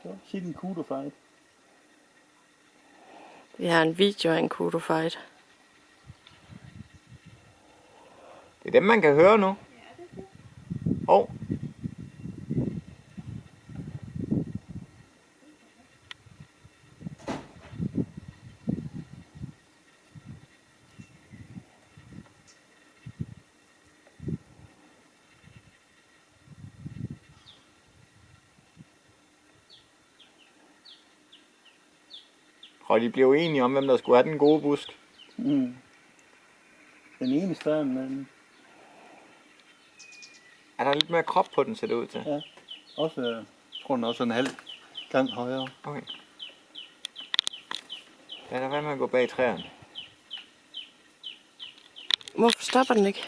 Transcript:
Så sig en kudo fight. Vi har en video af en kudo fight. Det er dem, man kan høre nu. Hov. Og de blev enige om, hvem der skulle have den gode busk. Mm. Den ene større end den. Er der lidt mere krop på den, ser det ud til? Ja. Også, jeg tror den også er en halv gang højere. Okay. Lad da være med at gå bag træerne. Hvorfor stopper den ikke?